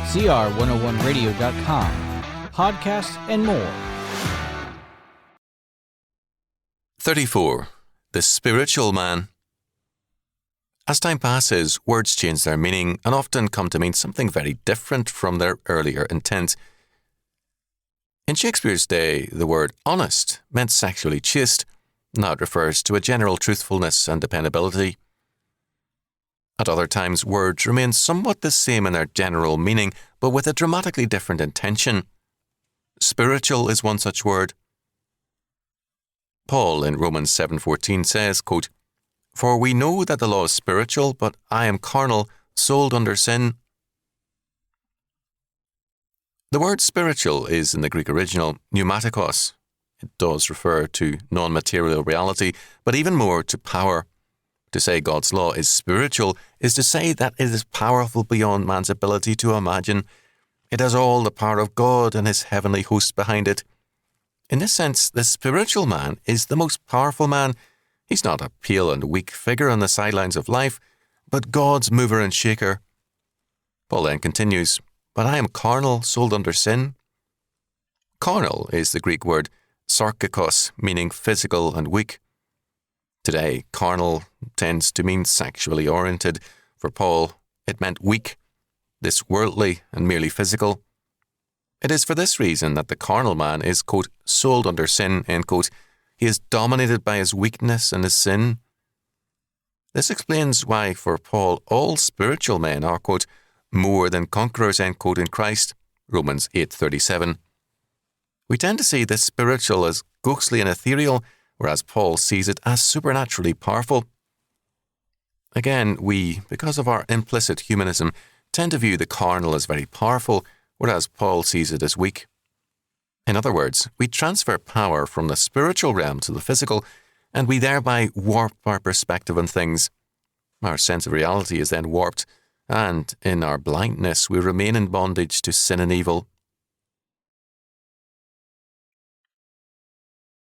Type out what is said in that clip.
CR101radio.com, podcasts, and more. 34. The spiritual man. As time passes, words change their meaning and often come to mean something very different from their earlier intent. In Shakespeare's day, the word honest meant sexually chaste. Now it refers to a general truthfulness and dependability. At other times, words remain somewhat the same in their general meaning, but with a dramatically different intention. Spiritual is one such word. Paul in Romans 7:14 says, quote, "For we know that the law is spiritual, but I am carnal, sold under sin." The word spiritual is in the Greek original pneumatikos. It does refer to non-material reality, but even more to power. To say God's law is spiritual is to say that it is powerful beyond man's ability to imagine. It has all the power of God and his heavenly host behind it. In this sense, the spiritual man is the most powerful man. He's not a pale and weak figure on the sidelines of life, but God's mover and shaker. Paul then continues, "But I am carnal, sold under sin." Carnal is the Greek word sarkikos, meaning physical and weak. Today, carnal tends to mean sexually oriented. For Paul, it meant weak, this worldly and merely physical. It is for this reason that the carnal man is, quote, sold under sin, end quote. He is dominated by his weakness and his sin. This explains why, for Paul, all spiritual men are, quote, more than conquerors, end quote, in Christ, Romans 8:37. We tend to see the spiritual as ghostly and ethereal, whereas Paul sees it as supernaturally powerful. Again, we, because of our implicit humanism, tend to view the carnal as very powerful, whereas Paul sees it as weak. In other words, we transfer power from the spiritual realm to the physical, and we thereby warp our perspective on things. Our sense of reality is then warped, and in our blindness we remain in bondage to sin and evil.